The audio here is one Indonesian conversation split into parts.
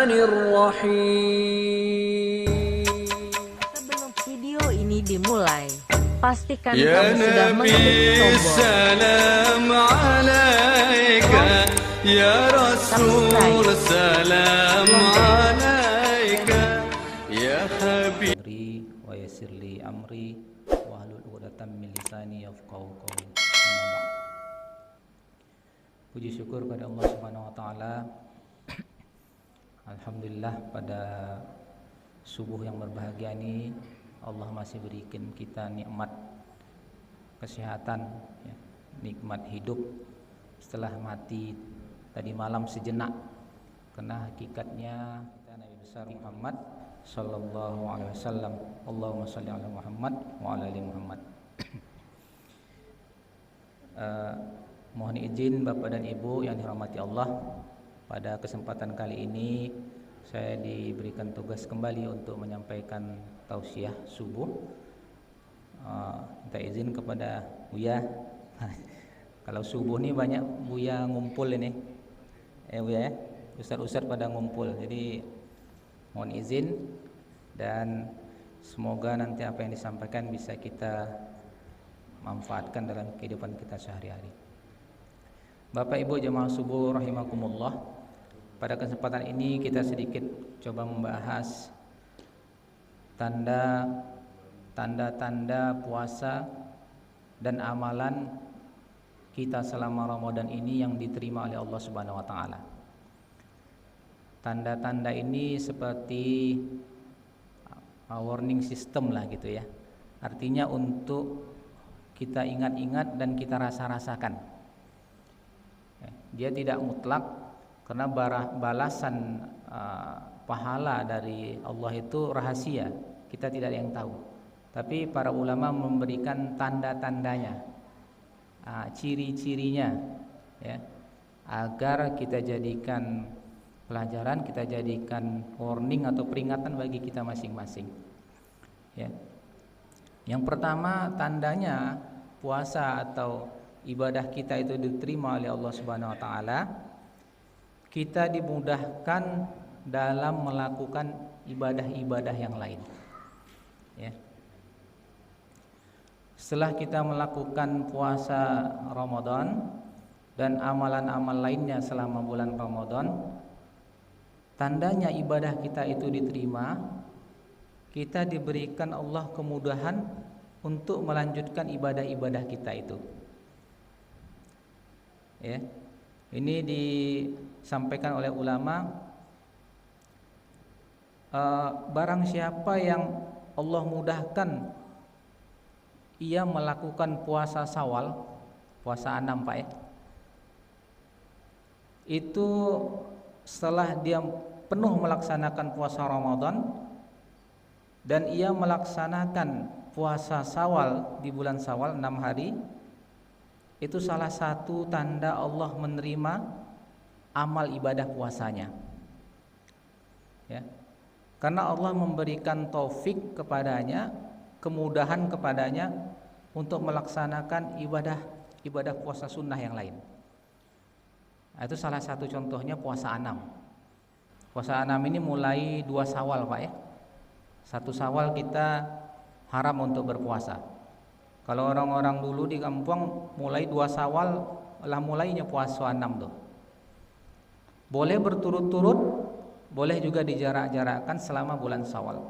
Sebelum video ini dimulai, pastikan kamu sudah mengklik tombol salam alaika ya Rasul salam alaika ya habib wa yassir li amri wahlul 'uqdatam min lisani yafqahu qawli. Puji syukur pada Allah Subhanahu wa taala. Alhamdulillah, pada subuh yang berbahagia ini Allah masih berikan kita nikmat kesehatan, ya, nikmat hidup setelah mati tadi malam sejenak. Karena hakikatnya kita Nabi besar Muhammad sallallahu alaihi wasallam. Allahumma shalli ala Muhammad wa ala ali Muhammad. Mohon izin Bapak dan Ibu yang dirahmati Allah, pada kesempatan kali ini saya diberikan tugas kembali untuk menyampaikan tausiah subuh. Minta izin kepada Buya. Kalau subuh ini banyak Buya ngumpul ini, Buya ya, ustaz-ustaz pada ngumpul. Jadi mohon izin dan semoga nanti apa yang disampaikan bisa kita manfaatkan dalam kehidupan kita sehari-hari. Bapak Ibu jemaah subuh rahimakumullah, pada kesempatan ini kita sedikit coba membahas tanda-tanda puasa dan amalan kita selama Ramadan ini yang diterima oleh Allah Subhanahu wa taala. Tanda-tanda ini seperti warning system lah gitu ya. Artinya untuk kita ingat-ingat dan kita rasa-rasakan. Dia tidak mutlak, karena balasan pahala dari Allah itu rahasia, kita tidak ada yang tahu. Tapi para ulama memberikan tanda-tandanya, ciri-cirinya, ya, agar kita jadikan pelajaran, kita jadikan warning atau peringatan bagi kita masing-masing. Ya. Yang pertama, tandanya puasa atau ibadah kita itu diterima oleh Allah Subhanahu wa taala, kita dimudahkan dalam melakukan ibadah-ibadah yang lain. Ya. Setelah kita melakukan puasa Ramadan dan amalan-amal lainnya selama bulan Ramadan, tandanya ibadah kita itu diterima, kita diberikan Allah kemudahan untuk melanjutkan ibadah-ibadah kita itu. Ya. Ini disampaikan oleh ulama, barang siapa yang Allah mudahkan ia melakukan puasa Syawal, puasa 6 Pak ya, itu setelah dia penuh melaksanakan puasa Ramadan dan ia melaksanakan puasa Syawal di bulan Syawal 6 hari, itu salah satu tanda Allah menerima amal ibadah puasanya. Ya. Karena Allah memberikan taufik kepadanya, kemudahan kepadanya untuk melaksanakan ibadah puasa sunnah yang lain. Nah, itu salah satu contohnya puasa 6. Puasa 6 ini mulai 2 Syawal Pak ya. 1 Syawal kita haram untuk berpuasa. Kalau orang-orang dulu di kampung mulai 2 Syawal lah mulainya puasa 6 tuh. Boleh berturut-turut, boleh juga dijarak-jarakkan selama bulan Syawal.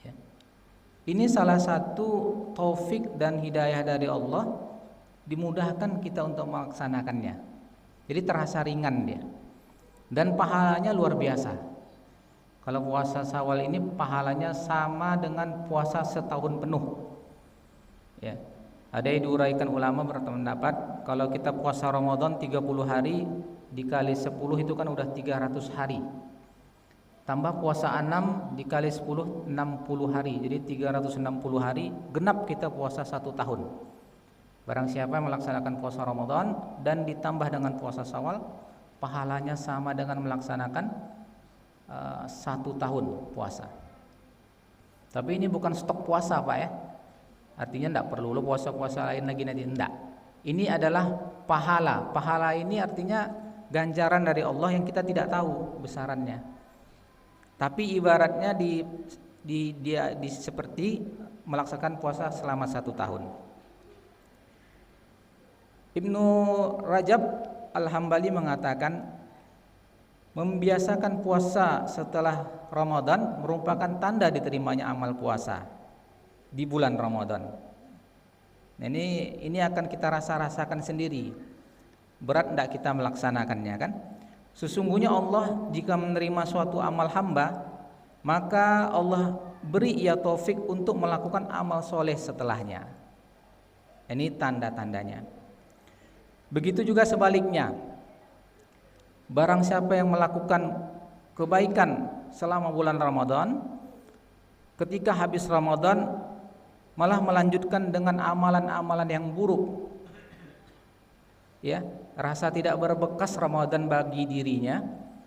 Ya. Ini salah satu taufik dan hidayah dari Allah, dimudahkan kita untuk melaksanakannya. Jadi terasa ringan dia. Dan pahalanya luar biasa. Kalau puasa Syawal ini pahalanya sama dengan puasa setahun penuh. Ya. Ada yang diuraikan ulama berpendapat kalau kita puasa Ramadan 30 hari dikali 10 itu kan udah 300 hari. Tambah puasa 6 dikali 10 60 hari. Jadi 360 hari genap kita puasa 1 tahun. Barang siapa yang melaksanakan puasa Ramadan dan ditambah dengan puasa Syawal, pahalanya sama dengan melaksanakan 1 tahun puasa. Tapi ini bukan stok puasa Pak ya. Artinya tidak perlu puasa-puasa lain lagi nanti, tidak. Ini adalah pahala. Pahala ini artinya ganjaran dari Allah yang kita tidak tahu besarannya. Tapi ibaratnya dia seperti melaksanakan puasa selama 1 tahun. Ibnu Rajab Al-Hambali mengatakan membiasakan puasa setelah Ramadan merupakan tanda diterimanya amal puasa di bulan Ramadan. Nah, ini akan kita rasakan sendiri. Berat tidak kita melaksanakannya kan? Sesungguhnya Allah jika menerima suatu amal hamba, maka Allah beri ia taufik untuk melakukan amal soleh setelahnya. Ini tanda-tandanya. Begitu juga sebaliknya. Barang siapa yang melakukan kebaikan selama bulan Ramadan, ketika habis Ramadan malah melanjutkan dengan amalan-amalan yang buruk, ya, rasa tidak berbekas Ramadan bagi dirinya,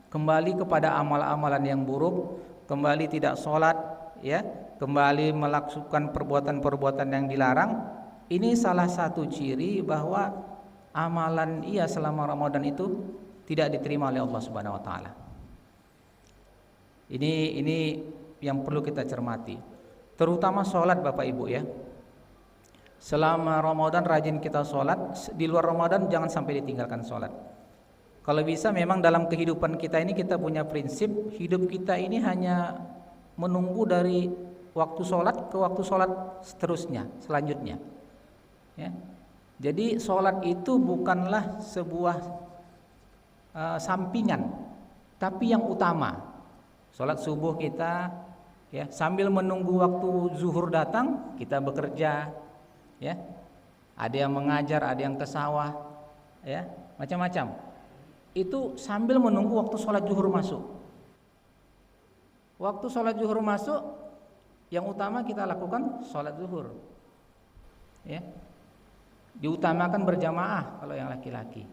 kembali kepada amal-amalan yang buruk, kembali tidak sholat, ya, kembali melakukan perbuatan-perbuatan yang dilarang. Ini salah satu ciri bahwa amalan ia selama Ramadan itu tidak diterima oleh Allah Subhanahu wa taala. Ini yang perlu kita cermati. Terutama sholat Bapak Ibu ya. Selama Ramadan rajin kita sholat, di luar Ramadan jangan sampai ditinggalkan sholat. Kalau bisa memang dalam kehidupan kita ini kita punya prinsip, hidup kita ini hanya menunggu dari waktu sholat ke waktu sholat seterusnya, selanjutnya ya. Jadi sholat itu bukanlah sebuah sampingan, tapi yang utama. Sholat subuh kita ya, sambil menunggu waktu zuhur datang kita bekerja ya. Ada yang mengajar, ada yang ke sawah ya, macam-macam. Itu sambil menunggu waktu sholat zuhur masuk. Waktu sholat zuhur masuk, yang utama kita lakukan sholat zuhur ya. Diutamakan berjamaah kalau yang laki-laki.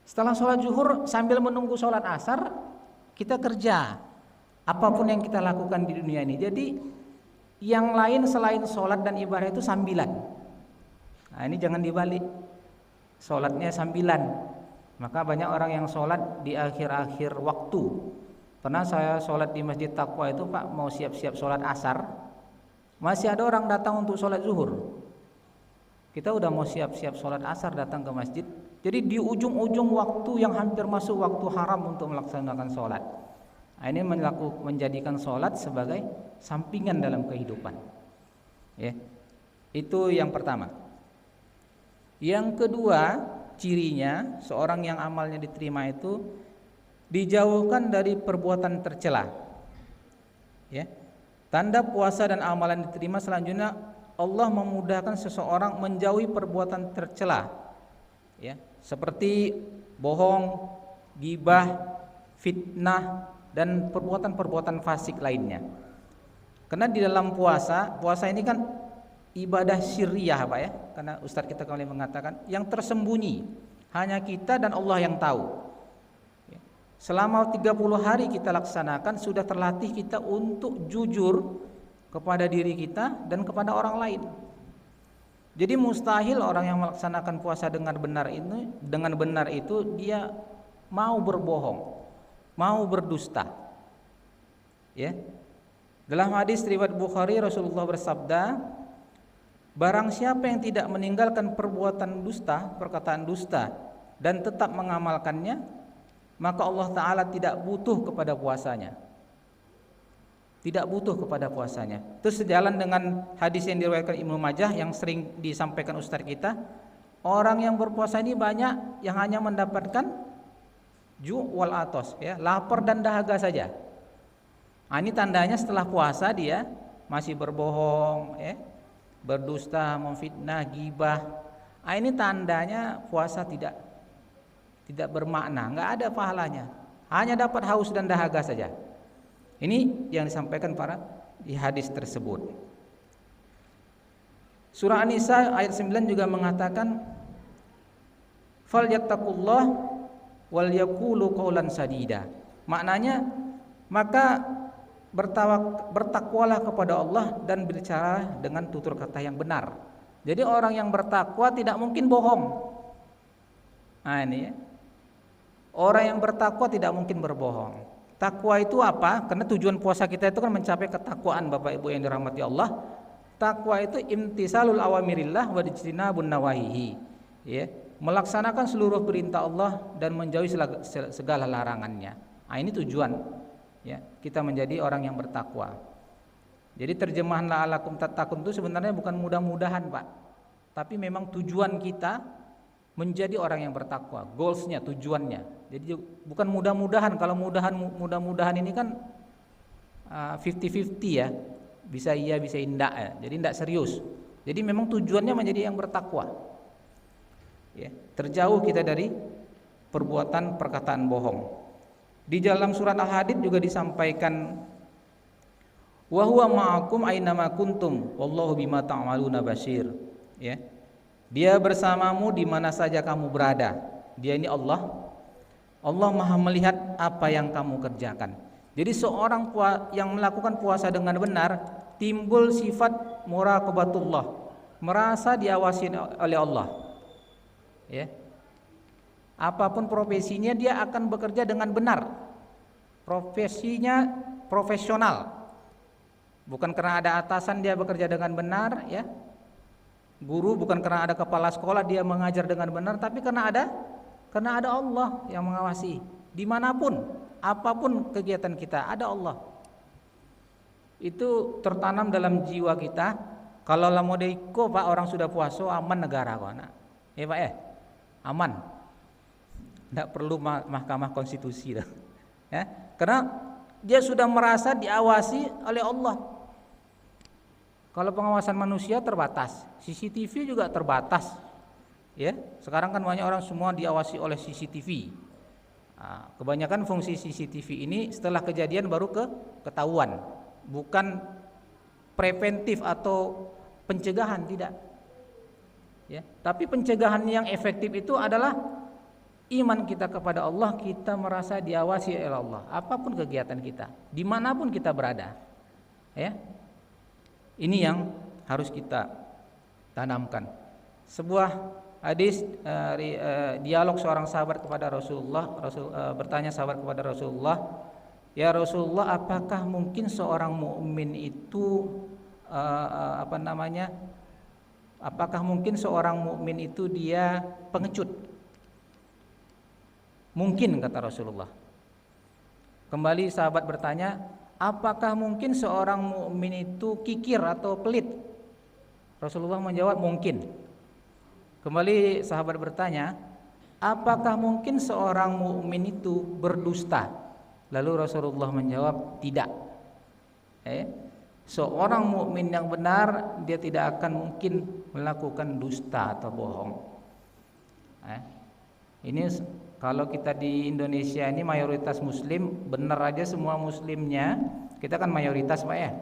Setelah sholat zuhur sambil menunggu sholat asar, kita kerja. Apapun yang kita lakukan di dunia ini. Jadi yang lain selain sholat dan ibadah itu sambilan. Nah ini jangan dibalik. Sholatnya sambilan. Maka banyak orang yang sholat di akhir-akhir waktu. Pernah saya sholat di Masjid Taqwa itu Pak, mau siap-siap sholat asar, masih ada orang datang untuk sholat zuhur. Kita udah mau siap-siap sholat asar datang ke masjid. Jadi di ujung-ujung waktu yang hampir masuk waktu haram untuk melaksanakan sholat. Nah, ini menjadikan sholat sebagai sampingan dalam kehidupan ya. Itu yang pertama. Yang kedua, cirinya seorang yang amalnya diterima itu dijauhkan dari perbuatan tercela ya. Tanda puasa dan amalan diterima selanjutnya, Allah memudahkan seseorang menjauhi perbuatan tercela ya, seperti bohong, ghibah, fitnah dan perbuatan-perbuatan fasik lainnya. Karena di dalam puasa ini kan ibadah syirriyah Pak ya. Karena Ustadz kita kembali mengatakan yang tersembunyi, hanya kita dan Allah yang tahu. Selama 30 hari kita laksanakan, sudah terlatih kita untuk jujur kepada diri kita dan kepada orang lain. Jadi mustahil orang yang melaksanakan puasa dengan benar itu dia mau berbohong, mau berdusta. Ya. Dalam hadis riwayat Bukhari, Rasulullah bersabda, barang siapa yang tidak meninggalkan perbuatan dusta, perkataan dusta dan tetap mengamalkannya, maka Allah Ta'ala tidak butuh kepada puasanya. Tidak butuh kepada puasanya. Terus sejalan dengan hadis yang diriwayatkan Ibnu Majah yang sering disampaikan ustaz kita, orang yang berpuasa ini banyak yang hanya mendapatkan ju' wal atos ya, lapar dan dahaga saja. Nah, ini tandanya setelah puasa dia masih berbohong ya, berdusta, memfitnah, ghibah. Nah, ini tandanya puasa tidak bermakna, enggak ada pahalanya. Hanya dapat haus dan dahaga saja. Ini yang disampaikan para di hadis tersebut. Surah An-Nisa ayat 9 juga mengatakan falyattaqullah wal yaqulu qawlan sadida. Maknanya maka bertakwalah kepada Allah dan berbicara dengan tutur kata yang benar. Jadi orang yang bertakwa tidak mungkin bohong. Nah ini ya. Orang yang bertakwa tidak mungkin berbohong. Takwa itu apa? Karena tujuan puasa kita itu kan mencapai ketakwaan, Bapak Ibu yang dirahmati Allah. Takwa itu imtisalul awamirillah wa ijtinabun nawahihi. Ya, melaksanakan seluruh perintah Allah dan menjauhi segala larangannya. Nah, ini tujuan ya, kita menjadi orang yang bertakwa. Jadi terjemahan la'alakum tattaqun itu sebenarnya bukan mudah-mudahan, Pak. Tapi memang tujuan kita menjadi orang yang bertakwa, goalsnya, tujuannya. Jadi bukan mudah-mudahan. Kalau mudah-mudahan ini kan 50-50 ya, bisa iya bisa tidak ya. Jadi tidak serius. Jadi memang tujuannya menjadi yang bertakwa. Ya, terjauh kita dari perbuatan perkataan bohong. Di dalam surat Al-Hadid juga disampaikan, wa huwa ma'akum ainama kuntum wallahu bima ta'maluna basyir. Ya. Dia bersamamu di mana saja kamu berada. Dia ini Allah. Allah Maha melihat apa yang kamu kerjakan. Jadi seorang yang melakukan puasa dengan benar timbul sifat muraqabatullah, merasa diawasi oleh Allah. Ya. Apapun profesinya dia akan bekerja dengan benar. Profesinya profesional. Bukan karena ada atasan dia bekerja dengan benar, ya. Guru bukan karena ada kepala sekolah dia mengajar dengan benar, tapi karena ada Allah yang mengawasi. Dimanapun, apapun kegiatan kita, ada Allah. Itu tertanam dalam jiwa kita. Kalau lamodeko Pak, orang sudah puasa aman negara kok, nak. Ya Pak ya, aman. Tidak perlu mahkamah konstitusi dah. Ya, karena dia sudah merasa diawasi oleh Allah. Kalau pengawasan manusia terbatas, CCTV juga terbatas. Ya, sekarang kan banyak orang semua diawasi oleh CCTV. Nah, kebanyakan fungsi CCTV ini setelah kejadian baru ketahuan, bukan preventif atau pencegahan, tidak. Ya, tapi pencegahan yang efektif itu adalah iman kita kepada Allah, kita merasa diawasi oleh Allah, apapun kegiatan kita, dimanapun kita berada. Ya. Ini yang harus kita tanamkan. Sebuah hadis dialog seorang sahabat kepada Rasulullah. Bertanya sahabat kepada Rasulullah, ya Rasulullah, apakah mungkin seorang mukmin itu apakah mungkin seorang mukmin itu dia pengecut? Mungkin, kata Rasulullah. Kembali sahabat bertanya, apakah mungkin seorang mukmin itu kikir atau pelit? Rasulullah menjawab, mungkin. Kembali sahabat bertanya, apakah mungkin seorang mukmin itu berdusta? Lalu Rasulullah menjawab, tidak. Seorang mukmin yang benar dia tidak akan mungkin melakukan dusta atau bohong. Ini kalau kita di Indonesia ini mayoritas muslim, benar aja semua muslimnya, kita kan mayoritas Pak ya.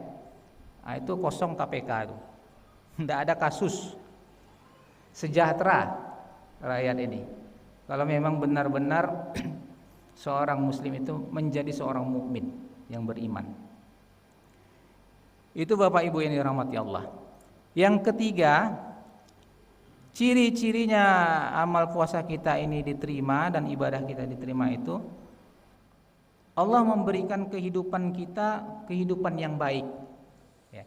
Nah, itu kosong KPK itu. Tidak ada kasus. Sejahtera rakyat ini. Kalau memang benar-benar seorang muslim itu menjadi seorang mukmin yang beriman. Itu Bapak Ibu yang dirahmati Allah. Yang ketiga, ciri-cirinya amal puasa kita ini diterima dan ibadah kita diterima itu, Allah memberikan kehidupan kita kehidupan yang baik. Ya.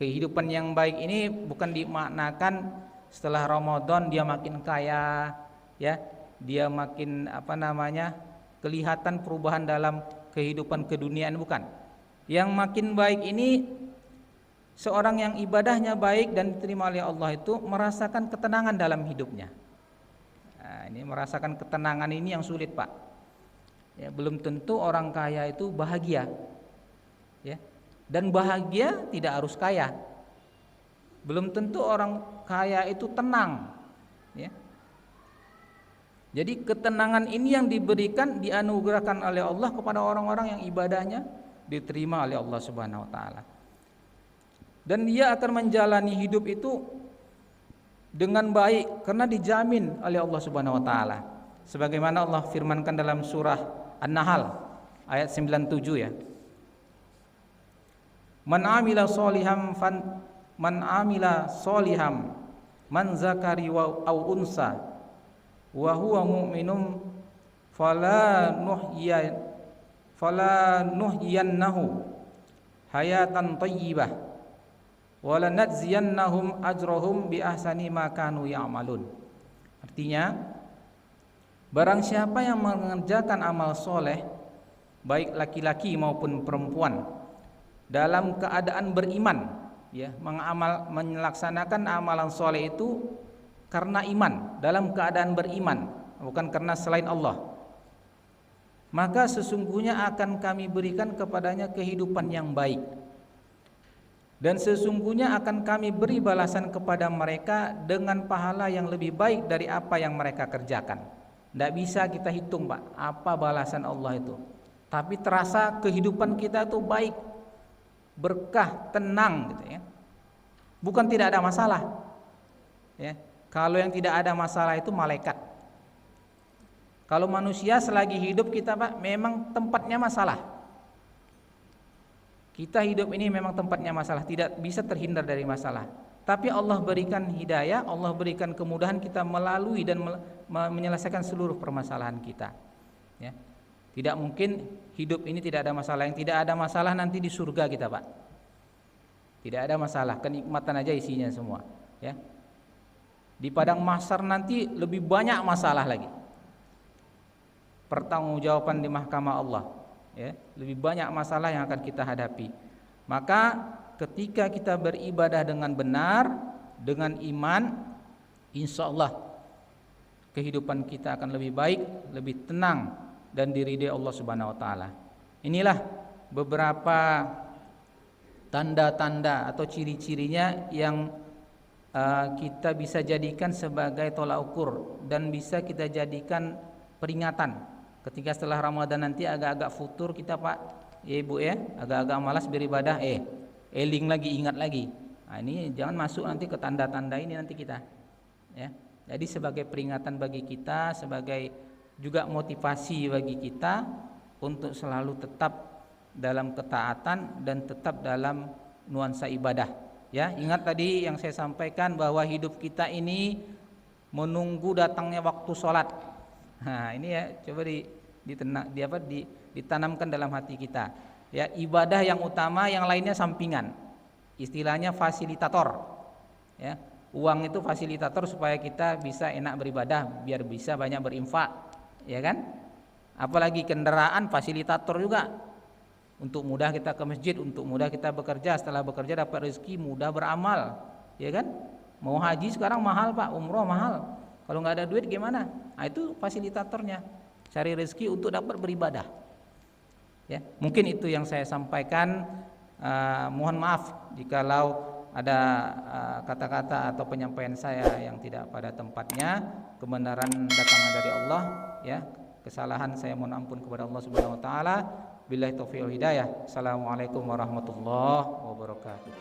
Kehidupan yang baik ini bukan dimaknakan setelah Ramadan dia makin kaya, ya, dia makin kelihatan perubahan dalam kehidupan keduniaan, bukan. Yang makin baik ini seorang yang ibadahnya baik dan diterima oleh Allah itu merasakan ketenangan dalam hidupnya. Nah, ini merasakan ketenangan ini yang sulit Pak. Ya, belum tentu orang kaya itu bahagia. Ya. Dan bahagia tidak harus kaya. Belum tentu orang kaya itu tenang. Ya. Jadi ketenangan ini yang diberikan, dianugerahkan oleh Allah kepada orang-orang yang ibadahnya diterima oleh Allah Subhanahu wa taala. Dan dia akan menjalani hidup itu dengan baik karena dijamin oleh Allah Subhanahu wa taala. Sebagaimana Allah firmankan dalam surah An-Nahl ayat 97 ya. Man amila soliham man zakari wa au unsa wa huwa mu'minum fala nuhyiyannahu hayatan thayyibah wa lanajziyannahum ajrahum bi ahsani ma kanu ya'malun. Artinya, barang siapa yang mengerjakan amal soleh, baik laki-laki maupun perempuan, dalam keadaan beriman, ya, melaksanakan amalan soleh itu karena iman, dalam keadaan beriman, bukan karena selain Allah, maka sesungguhnya akan kami berikan kepadanya kehidupan yang baik, dan sesungguhnya akan kami beri balasan kepada mereka dengan pahala yang lebih baik dari apa yang mereka kerjakan. Tidak bisa kita hitung, Pak, apa balasan Allah itu, tapi terasa kehidupan kita itu baik, berkah, tenang gitu ya. Bukan tidak ada masalah. Ya. Kalau yang tidak ada masalah itu malaikat. Kalau manusia selagi hidup kita, Pak, memang tempatnya masalah. Kita hidup ini memang tempatnya masalah, tidak bisa terhindar dari masalah. Tapi Allah berikan hidayah, Allah berikan kemudahan kita melalui dan menyelesaikan seluruh permasalahan kita. Ya. Tidak mungkin hidup ini tidak ada masalah. Yang tidak ada masalah nanti di surga kita, Pak. Tidak ada masalah, kenikmatan aja isinya semua. Ya. Di padang mahsyar nanti lebih banyak masalah lagi. Pertanggungjawaban di mahkamah Allah, ya, lebih banyak masalah yang akan kita hadapi. Maka ketika kita beribadah dengan benar, dengan iman, insya Allah kehidupan kita akan lebih baik, lebih tenang, dan diridai Allah Subhanahu wa taala. Inilah beberapa tanda-tanda atau ciri-cirinya yang kita bisa jadikan sebagai tolak ukur dan bisa kita jadikan peringatan ketika setelah Ramadan nanti agak-agak futur kita, Pak, ya Ibu ya, agak-agak malas beribadah, eling lagi, ingat lagi. Nah, ini jangan masuk nanti ke tanda-tanda ini nanti kita, ya. Jadi sebagai peringatan bagi kita, sebagai juga motivasi bagi kita untuk selalu tetap dalam ketaatan dan tetap dalam nuansa ibadah. Ya, ingat tadi yang saya sampaikan bahwa hidup kita ini menunggu datangnya waktu sholat. Nah, ini ya coba ditanamkan dalam hati kita. Ya, ibadah yang utama, yang lainnya sampingan. Istilahnya fasilitator. Ya, uang itu fasilitator supaya kita bisa enak beribadah, biar bisa banyak berinfak, ya kan? Apalagi kendaraan fasilitator juga. Untuk mudah kita ke masjid, untuk mudah kita bekerja, setelah bekerja dapat rezeki, mudah beramal, ya kan? Mau haji sekarang mahal, Pak, umroh mahal. Kalau nggak ada duit gimana? Nah, itu fasilitatornya, cari rezeki untuk dapat beribadah. Ya, mungkin itu yang saya sampaikan. Mohon maaf jikalau ada kata-kata atau penyampaian saya yang tidak pada tempatnya. Kebenaran datangnya dari Allah, ya. Kesalahan saya mohon ampun kepada Allah Subhanahu wa taala. Billahi taufiq wal hidayah. Assalamualaikum warahmatullahi wabarakatuh.